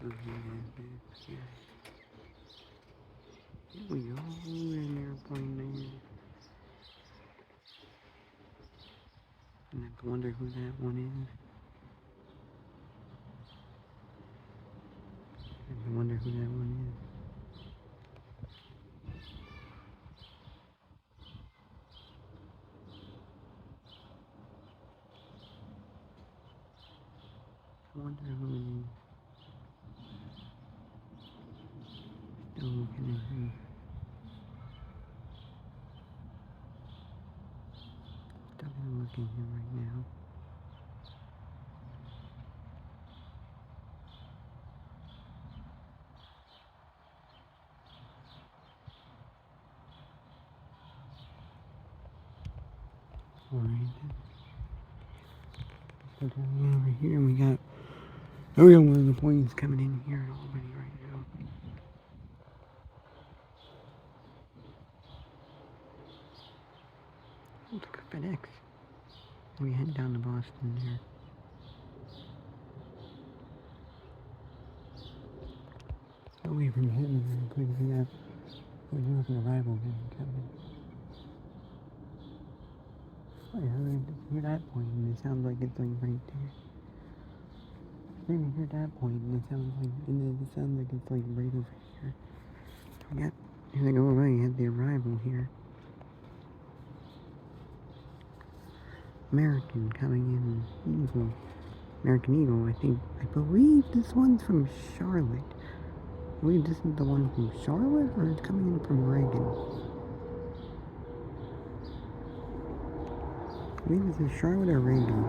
Here we go, an airplane there. And I have to wonder who that one is. I wonder who that one is. I wonder who it is. Still looking at him. Still gonna look in here right now. Alright. So down over here we got real one of the planes coming in here in Albany right now. Looks like a FedEx. We head down to Boston there. Away from him very quickly. We have an arrival van coming. I hear that point and it sounds like it's like right there. I didn't hear that point and it sounds like it's like right over here. Yep, here they go away at the arrival here. American coming in, Eagle. American Eagle, I believe this one's from Charlotte. I believe this is the one from Charlotte, or it's coming in from Reagan. I believe this is Charlotte or Reagan.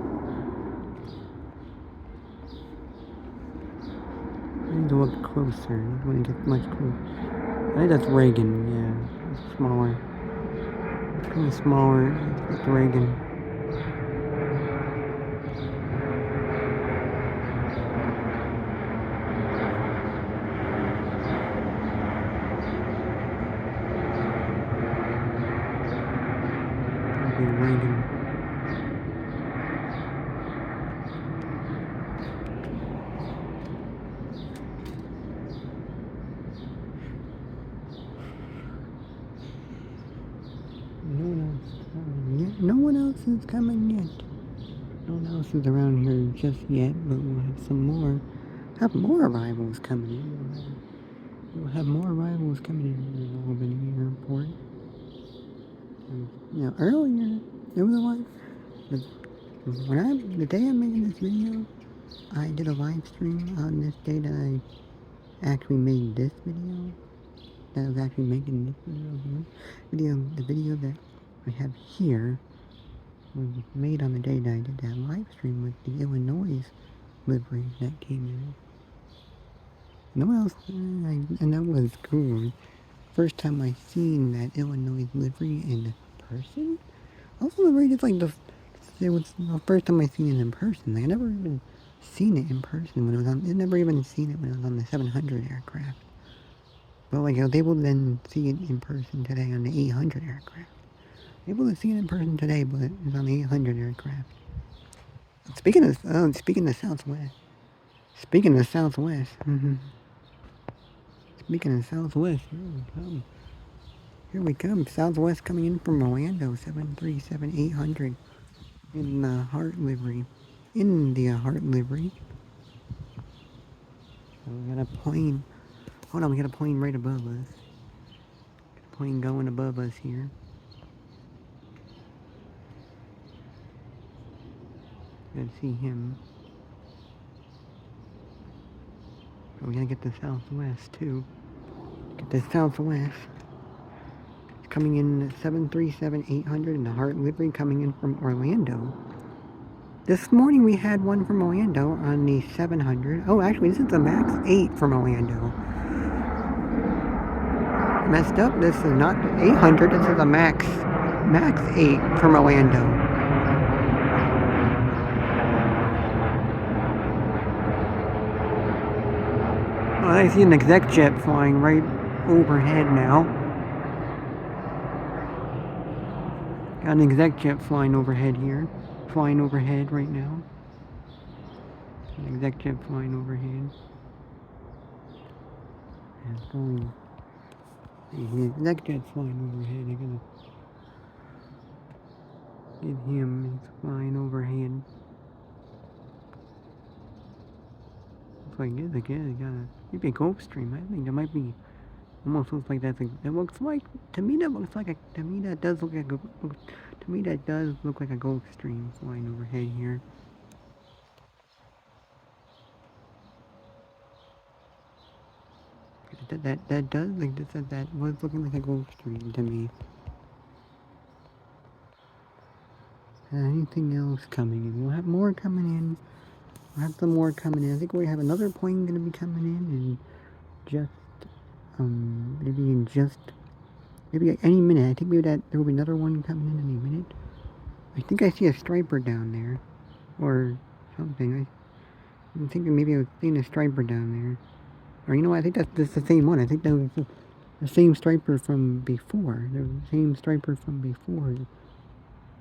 I need to look closer. I want to get much closer. I think that's Reagan, yeah. It's smaller. It's kind of smaller. It's Reagan. Reagan. No one else is coming yet. No one else is around here just yet, but we'll have some more. Have more arrivals coming in. We'll have more arrivals coming in Albany Airport. You know, earlier there was a lot. The day I'm making this video, I did a live stream on this day that I actually made this video. That I was actually making this video here. The video that I have here was made on the day that I did that live stream with the Illinois livery that came in. No one else, and that was cool. First time I seen that Illinois livery in person. Also, the livery is like it was the first time I seen it in person. Like, I never even seen it in person when it was on. I never even seen it when it was on the 700 aircraft. But like I was able to then see it in person today on the 800 aircraft. Able to see it in person today, but it's on the 800 aircraft. Speaking of Southwest. Speaking of Southwest. Speaking of Southwest, here we come. Southwest coming in from Orlando, 737-800 in the Heart livery. So we got a plane. Hold on, we got a plane right above us. Got a plane going above us here. Gotta see him. But we gotta get the Southwest too. Get the Southwest. It's coming in 737-800 in the Heart livery, coming in from Orlando. This morning we had one from Orlando on the 700. Oh, actually, this is the MAX 8 from Orlando. Messed up. This is not the 800. This is the MAX 8 from Orlando. Oh, I see an exec jet flying right overhead now. Got an exec jet flying overhead here. Flying overhead right now. An exec jet flying overhead. It's going. That guy's flying overhead. I gotta get him. He's flying overhead. Looks like it's again. Maybe a Gulf Stream. I think that might be. Almost looks like that's. It looks like to me that looks like a. To me that does look like a. To me that does look like a Gulf Stream flying overhead here. That does like that was looking like a Gulf Stream to me. Anything else coming in? We'll have more coming in. We'll have some more coming in. I think we have another plane gonna be coming in just maybe any minute. I think maybe that there will be another one coming in any minute. I think I see a striper down there, or something. I'm thinking maybe I was seeing a striper down there, or you know what? I think that's the same one. I think that was the same striper from before. The same striper from before.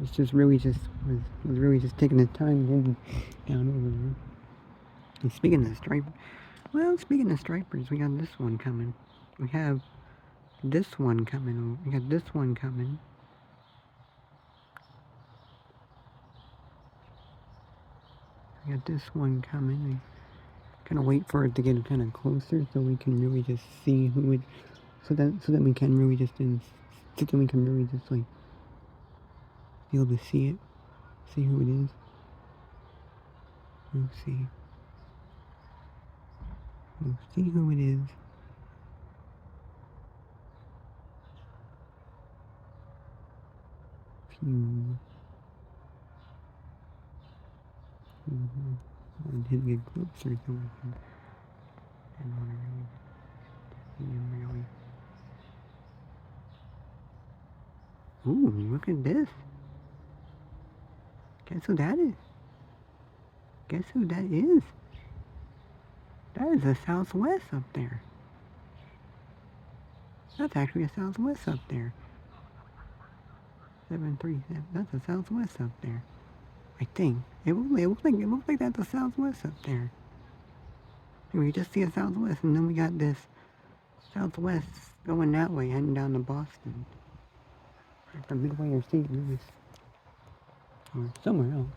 It's just really just was really just taking the time getting down over there. And speaking of stripers, we got this one coming. We have this one coming. We got this one coming. We got this one coming. I kind of wait for it to get kind of closer so we can really just see who it. So that we can really just like be able to see it, see who it is. We'll see. We'll see who it is. I did get closer so we can. I want to really see him really. Ooh, look at this. Guess who that is? Guess who that is? That is a Southwest up there. That's actually a Southwest up there. 737. That's a Southwest up there. I think. It looks like that's a Southwest up there. We just see a Southwest, and then we got this Southwest going that way, heading down to Boston. From Midway or St. Louis. Or somewhere else.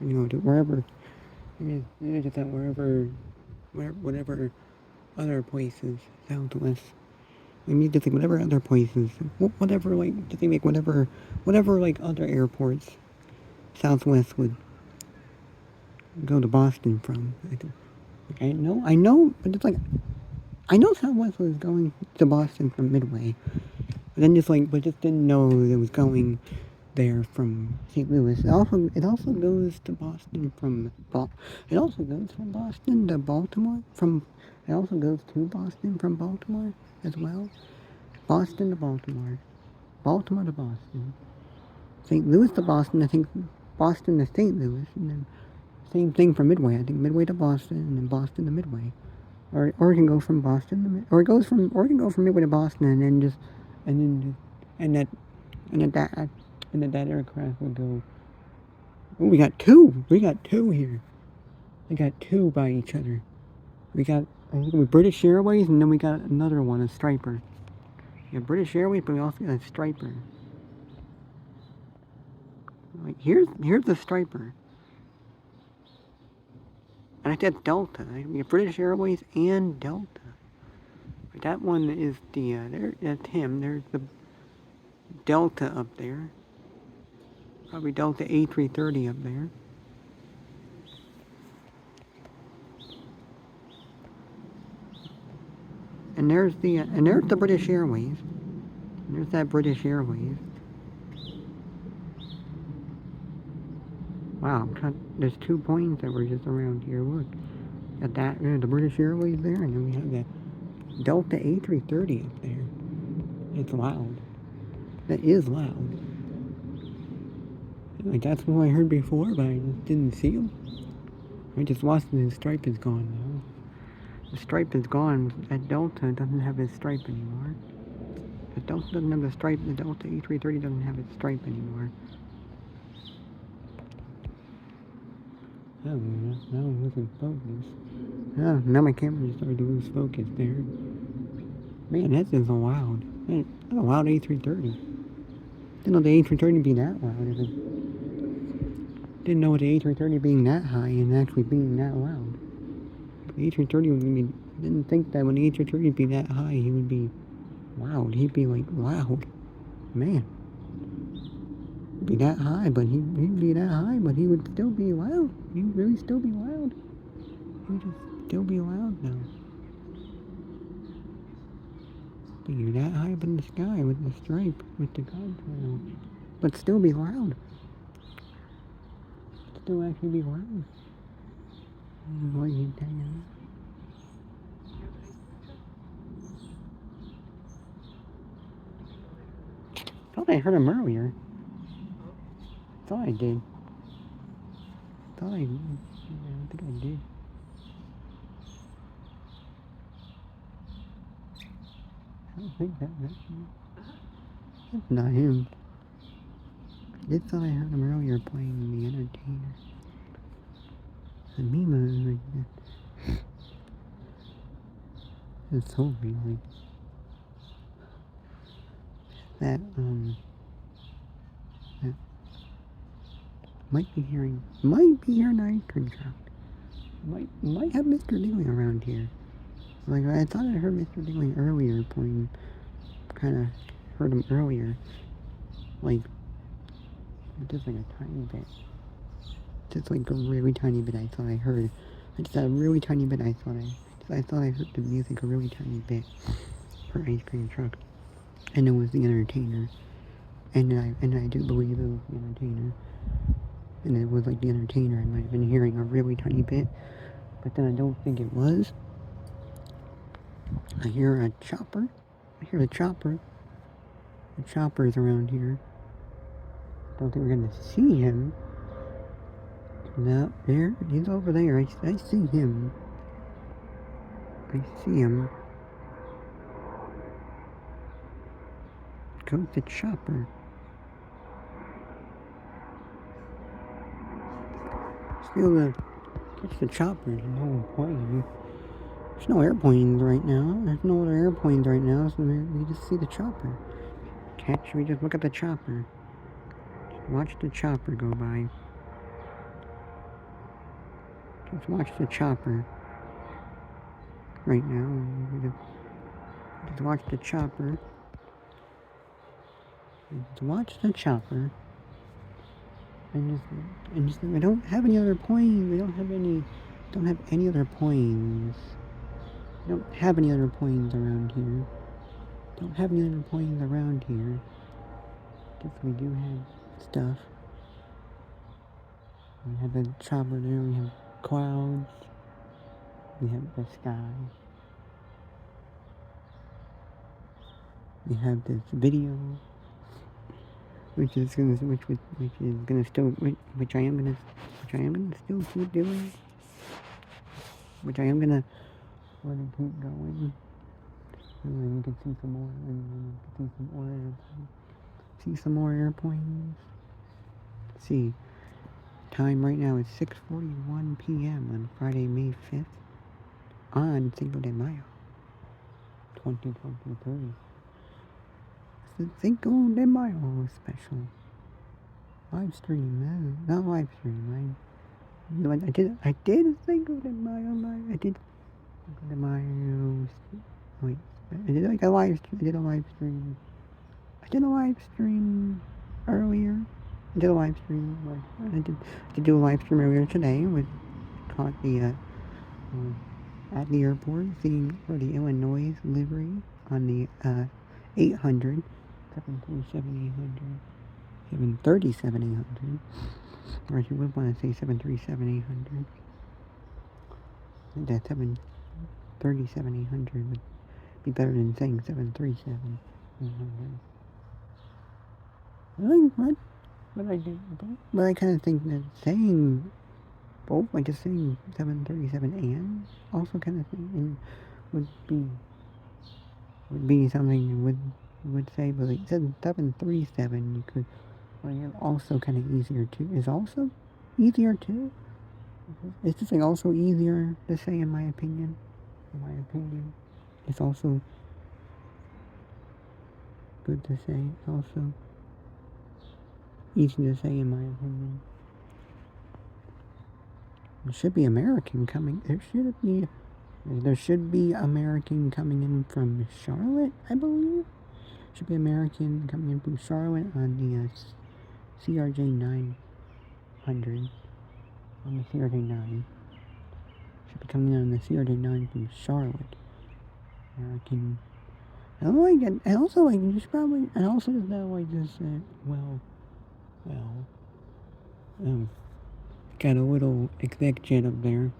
You know, wherever. It is just that whatever other places, Southwest. I mean, just like whatever other places, whatever like, just like whatever like other airports, Southwest would go to Boston from. Like, I know, but it's like, I know Southwest was going to Boston from Midway, but then just didn't know it was going there from St. Louis. It also goes to Boston from it also goes from Boston to Baltimore. It also goes to Boston from Baltimore as well. Boston to Baltimore, Baltimore to Boston, St. Louis to Boston. I think Boston to St. Louis, and then same thing for Midway. I think Midway to Boston, and then Boston to Midway, or it can go from Boston to or it can go from Midway to Boston, and then that aircraft would go. Oh, we got two here. We got two by each other. We got, I think, British Airways, and then we got another one, a Striper. We got British Airways, but we also got a Striper. Like here's the Striper. And I said Delta. We got British Airways and Delta. But that one is that's him. There's the Delta up there. Probably Delta A330 up there. And there's the British Airways. And there's that British Airways. Wow, there's 2 planes that were just around here. Look, got that, the British Airways there, and then we have the Delta A330 up there. It's loud. That is loud. Like, that's what I heard before, but I just didn't see him. I just lost it. His stripe is gone now. The stripe is gone. That Delta doesn't have his stripe anymore. The Delta doesn't have the stripe. The Delta A330 doesn't have its stripe anymore. Oh, now I'm losing focus. Oh, now my camera just started to lose focus there. Man, that's just wild. Man, that's a wild A330. Didn't know the A330 would be that loud. Didn't know the A330 being that high and actually being that loud. The A330 would be. Didn't think that when the A330 would be that high, he would be loud. He'd be like loud. Man. He'd be that high, but he'd be that high, but he would still be loud. He would really still be loud. He would just still be loud now. But you're that high up in the sky with the stripe, with the contrail. But still be loud. Still actually be loud. What are you telling? I thought I heard him earlier. Thought I did. Thought I think I did. I don't think that's him. That's not him. I did thought I heard him earlier playing The Entertainer. The meme is like that. It's so weird. That might be hearing ice cream truck. Might have Mr. Dingley around here. Like I thought I heard Mr. Dingley earlier playing. Kind of heard him earlier. Like just like a tiny bit. Just like a really tiny bit. I thought I heard. I just had a really tiny bit. I thought I heard the music a really tiny bit for Ice Cream Truck, and it was The Entertainer, and I do believe it was The Entertainer. And it was like The Entertainer. I might have been hearing a really tiny bit, but then I don't think it was. I hear a chopper. I hear the chopper. The chopper's around here. Don't think we're gonna see him. No, there. He's over there. I see him. I see him. Goes the chopper. Still it's the chopper. There's no plane. There's no airplanes right now. There's no other airplanes right now, so we just see the chopper. We just look at the chopper. Just watch the chopper go by. Just watch the chopper. Right now. Just watch the chopper. Just watch the chopper. And just I don't have any other planes. We don't have any other planes. We don't have any other planes around here. Don't have any other planes around here. Guess we do have stuff. We have the chopper there. We have clouds. We have the sky. We have this video, which I am gonna still keep doing. Which I am gonna let it keep going. And then you can see some more, and you can see some more airplanes. Let's see. Time right now is 6:41 p.m. on Friday, May 5th, on Cinco de Mayo, 2023. It's the Cinco de Mayo special. Live stream, not live stream. I did Cinco de Mayo. I did Cinco de Mayo. Wait, I did a live stream. I did a live stream earlier. I did a live stream. I did do a live stream earlier today. Caught the at the airport, seeing for the Illinois livery on the 800, 737-800, 737-800. Or you would want to say 737-800. That 737-800 would be better than saying 737-800. But I kind of think that saying both, like just saying 737 and also kind of thing would be something you would say, but like 737 you could, also kind of easier too. Is also easier too. It's just like also easier to say in my opinion. It's also good to say. Also easy to say in my opinion. There should be American coming. There should be American coming in from Charlotte, I believe. Should be American coming in from Charlotte on the CRJ 900. On the CRJ 9. Should be coming in on the CRJ 9 from Charlotte. American. And also like you should probably, and also just that like just got a little exec jet up there.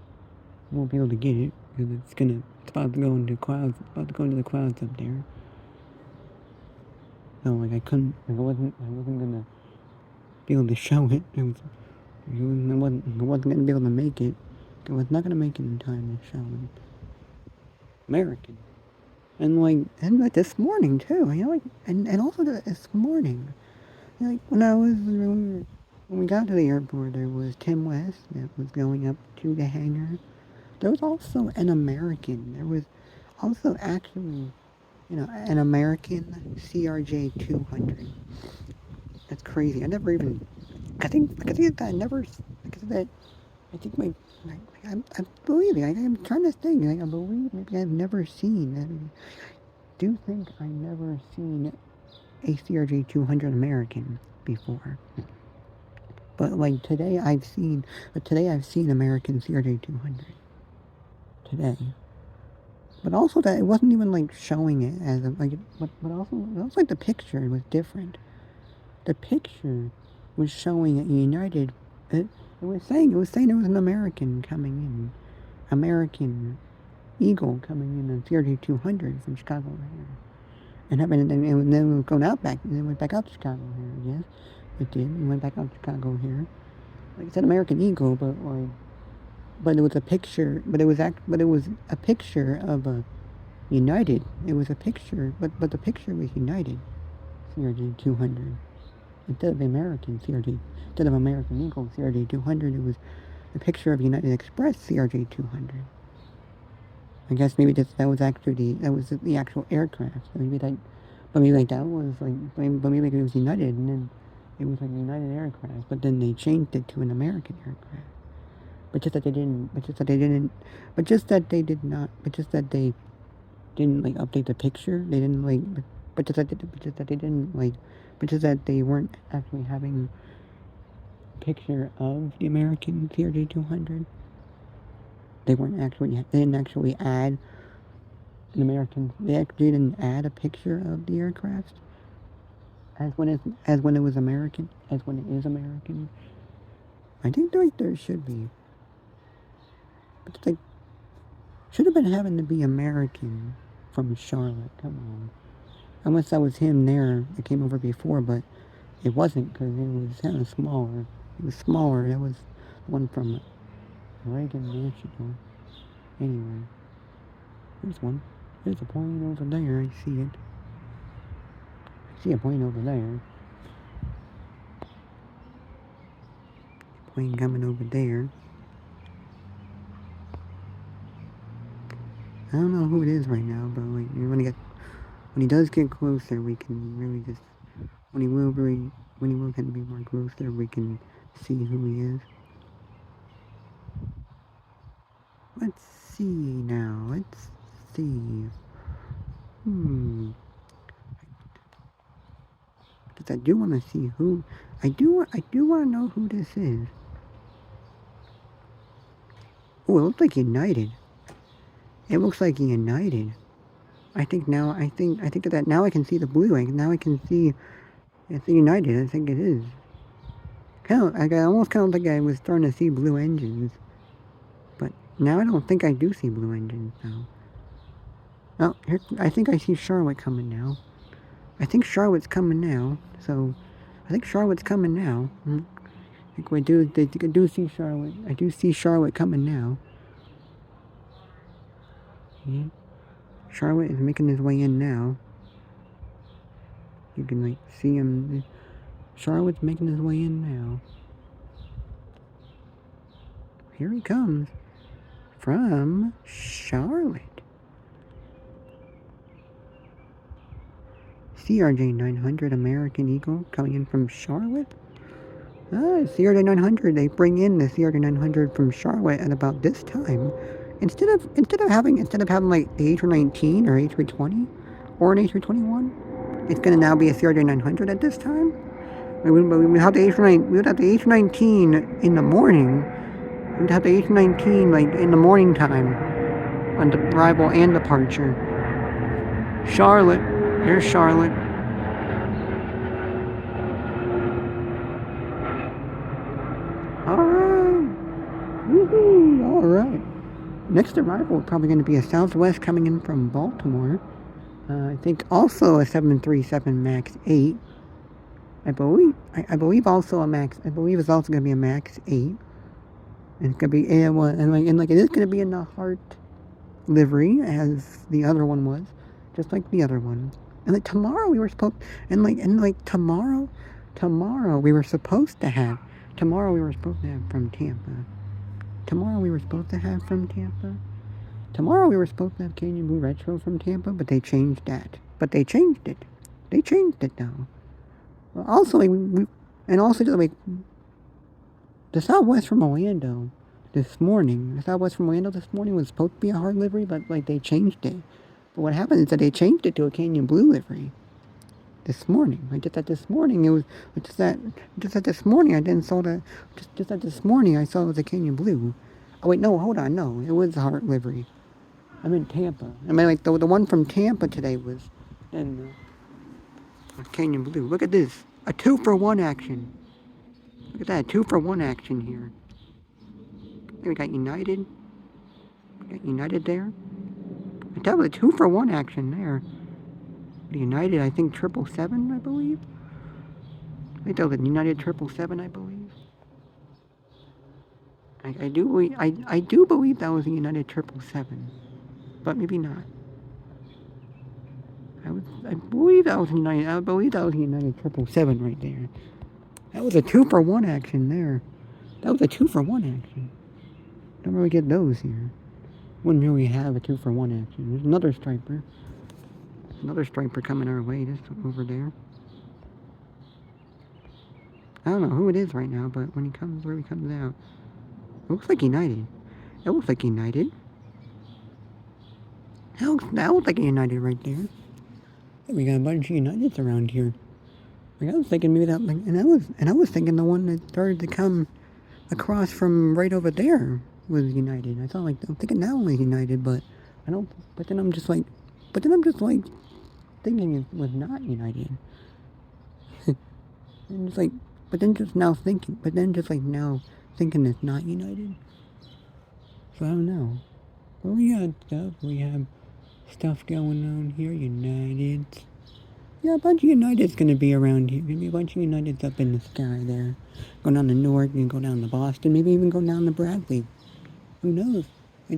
Won't be able to get it because it's about to go into clouds. About to go into the clouds up there. So like I wasn't gonna be able to show it. I wasn't gonna be able to make it. I was not gonna make it in time to show it. American. And like this morning too, you know, like and also this morning. Like when we got to the airport, there was Tim West that was going up to the hangar. There was also an American. There was also actually, you know, an American CRJ 200. That's crazy. I never even. I think that I never. Because of that, I think I believe it. I'm trying to think. I believe maybe I've never seen. I do think I never seen a CRJ 200 American before. But like today I've seen American CRJ 200. Today. But also that it wasn't even like showing it as a, like, but also like the picture was different. The picture was showing a United. It was saying there was an American coming in, American Eagle coming in on CRJ 200 from Chicago here, and then it was going out back, and then went back out to Chicago here. Yes, it did. It went back out to Chicago here. Like it's an American Eagle, but it was a picture. But it was a picture of a United. It was a picture, but the picture was United CRJ 200 instead of the American CRJ. Instead of American Eagle CRJ 200, it was a picture of United Express CRJ 200. I guess maybe that was the actual aircraft. So maybe that was like, but maybe it was United, and then it was like a United aircraft. But then they changed it to an American aircraft. But just that they didn't like update the picture. They didn't like, but just that they weren't actually having a picture of the American CRJ 200. They didn't actually add an American. They actually didn't add a picture of the aircraft as when it was American, as when it is American. I think there should be. But it's like, should have been having to be American from Charlotte. Come on. Unless that was him there that came over before, but it wasn't because it was kind of smaller. It was smaller. That was the one from Reagan National. Anyway, there's one. There's a plane over there. I see it. I see a plane over there. Plane coming over there. I don't know who it is right now, but like when he does get closer, we can really just when he will kind of be more closer, we can see who he is. Let's see now. Let's see. Because I do want to see who. I do want to know who this is. Oh, it looks like United. It looks like United. I think that now I can see the blue. Now I can see. It's United. I think it is. I almost kind of like I was starting to see blue engines. But now I don't think I do see blue engines now. Oh, here, I think I see Charlotte coming now. I think Charlotte's coming now. So, I think Charlotte's coming now. I think I do see Charlotte. I do see Charlotte coming now. Yeah. Charlotte is making his way in now. You can like see him. Charlotte's making his way in now. Here he comes. From Charlotte. CRJ 900 American Eagle coming in from Charlotte. CRJ 900. They bring in the CRJ 900 from Charlotte at about this time. Instead of having like the A319 or A320 or an A321, it's gonna now be a CRJ 900 at this time. We would have the A319 in the morning. We would have the A319 like in the morning time on the arrival and departure. Charlotte. Here's Charlotte. Alright. Woohoo! Alright. Next arrival is probably going to be a Southwest coming in from Baltimore. I think also a 737 MAX 8. I believe also a MAX. I believe it's also going to be a MAX 8. And it's going to be it is going to be in the Heart livery as the other one was, just like the other one. And like tomorrow we were supposed tomorrow we were supposed to have from Tampa. Tomorrow we were supposed to have Canyon Blue Retro from Tampa, but they changed that. But they changed it. They changed it though. Also, the Southwest from Orlando this morning. The Southwest from Orlando this morning was supposed to be a Heart livery, but like they changed it. But what happened is that they changed it to a Canyon Blue livery this morning. This morning I saw it was a Canyon Blue. Oh wait, no, hold on, no, it was a Heart livery. I'm in Tampa. I mean, like the one from Tampa today was in Canyon Blue. Look at this, a 2-for-1 action. Look at that, 2-for-1 action here. We got United. There. I tell you, a 2-for-1 action there. United, I think 777, I believe. I tell the United 777, I believe. I do believe that was a United 777, but maybe not. I believe that was a United 777 right there. That was a 2-for-1 action there. Don't really get those here. Wouldn't really have a 2-for-1 action. There's another striper. Coming our way, just over there. I don't know who it is right now, but when he comes out, it looks like United. That looks like United right there. We got a bunch of Uniteds around here. Like I was thinking maybe that, and I was thinking the one that started to come across from right over there was United. I'm thinking that one was United, but I don't. But then I'm just like thinking it was not United. And it's like, now thinking it's not United. So I don't know. But we have stuff going on here. United. Yeah, a bunch of United's gonna be around here. Maybe a bunch of United's up in the sky there. Go down to Newark and go down to Boston. Maybe even go down to Bradley. Who knows? Who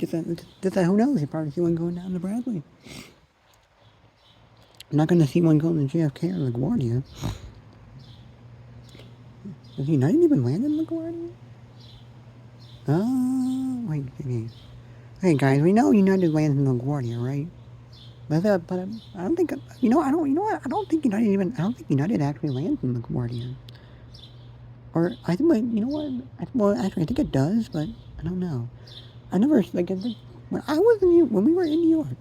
knows? You probably see one going down to Bradley. I'm not gonna see one going to JFK or LaGuardia. Does United even land in LaGuardia? Oh, wait. Hey guys, we know United lands in LaGuardia, right? But I don't think I don't think United actually lands in LaGuardia. Or I think, actually I think it does, but I don't know. I never when we were in New York,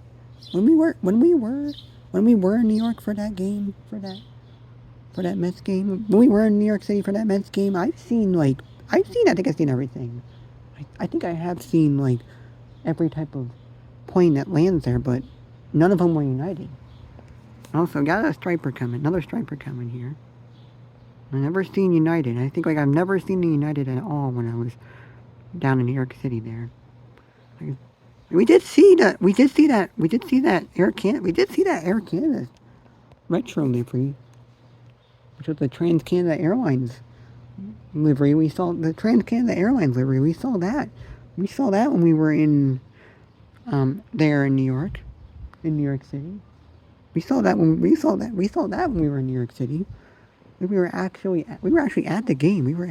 when we were in New York for that game, for that Mets game, when we were in New York City for that Mets game, I think I've seen everything. I think I have seen like every type of plane that lands there, but none of them were United. Also, got another striper coming here. I've never seen United. I think I've never seen the United at all when I was down in New York City there. We did see that Air Canada retro livery, which was the Trans-Canada Airlines livery. We saw the Trans-Canada Airlines livery. We saw that when we were in there in New York City. We saw that when we were in New York City. We were actually at the game. We were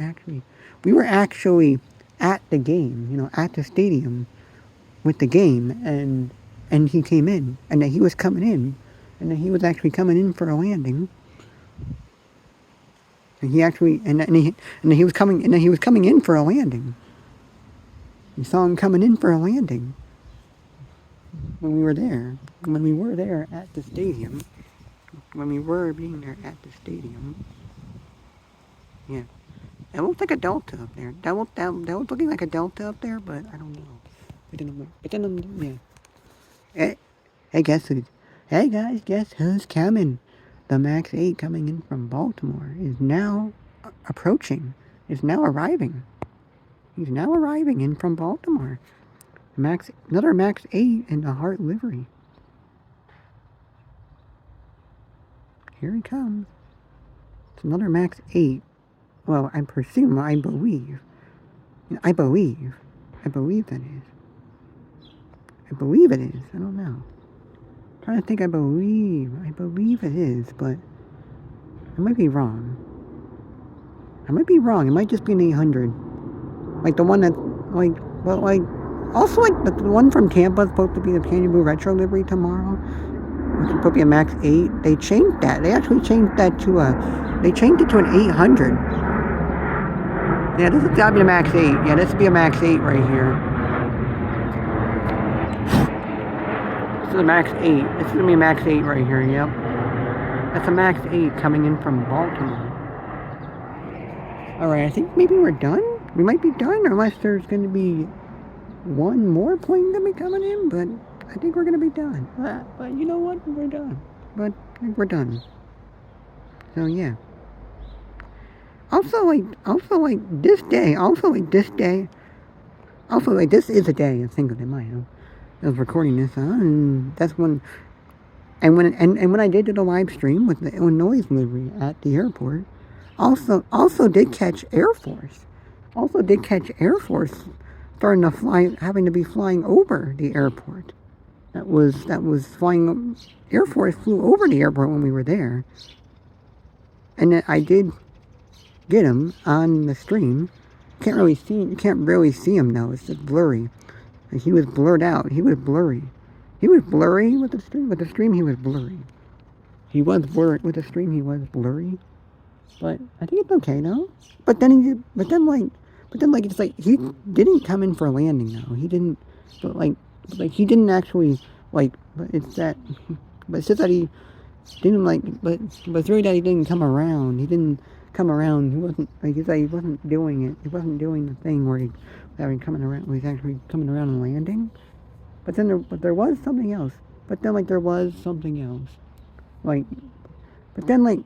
actually at the game. At the stadium with the game, and he came in, and he was coming in, and that he was actually coming in for a landing. And he actually, and he was coming, and he was coming in for a landing. We saw him coming in for a landing when we were there. When we were there at the stadium. When we were being there at the stadium. Yeah. It looked like a delta up there. That was looking like a delta up there, but I don't know. Yeah. Hey, hey guys, guess who's coming? The Max 8 coming in from Baltimore is now approaching. Is now arriving. He's now arriving in from Baltimore. Another Max 8 in the Heart livery. Here he comes. It's another Max 8. Well, I believe that is. I believe it is. I don't know. I'm trying to think. I believe it is, but I might be wrong. It might just be an 800. Like the one that, also like the one from Tampa is supposed to be the Candy Blue Retro livery tomorrow. It's supposed to be a Max 8. They changed that. They actually changed that to they changed it to an 800. Yeah, this has got to be a Max 8. Yeah, this would be a Max 8 right here. This is a Max 8. This is going to be a Max 8 right here, yep. That's a Max 8 coming in from Baltimore. Alright, I think maybe we're done. We might be done, unless there's going to be one more plane going to be coming in, but I think we're going to be done. But you know what? We're done. But I think we're done. So, yeah. Also, this is a day of Cinco de Mayo. I was recording this on, and that's when, and when I did the live stream with the Illinois livery at the airport, also did catch Air Force. Starting to fly, having to be flying over the airport. That was flying. Air Force flew over the airport when we were there, and then I did get him on the stream. You can't really see him though. It's just blurry. Like, he was blurred out. He was blurry. He was blurry with the stream. With the stream, he was blurry. He was blurred with the stream. He was blurry. But I think it's okay though. But then it's like he didn't come in for a landing though. He didn't. But he didn't actually like. But it's just that he didn't like. But it's really that he didn't come around. He didn't come around. He wasn't like he wasn't doing it. He wasn't doing the thing where he's coming around. Where he's actually coming around and landing. But then there was something else. But then there was something else. But then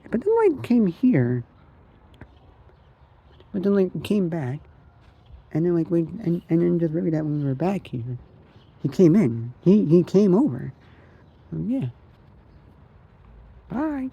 came here. But then came back. And then and then just really that when we were back here, he came in. He came over. So yeah. Bye.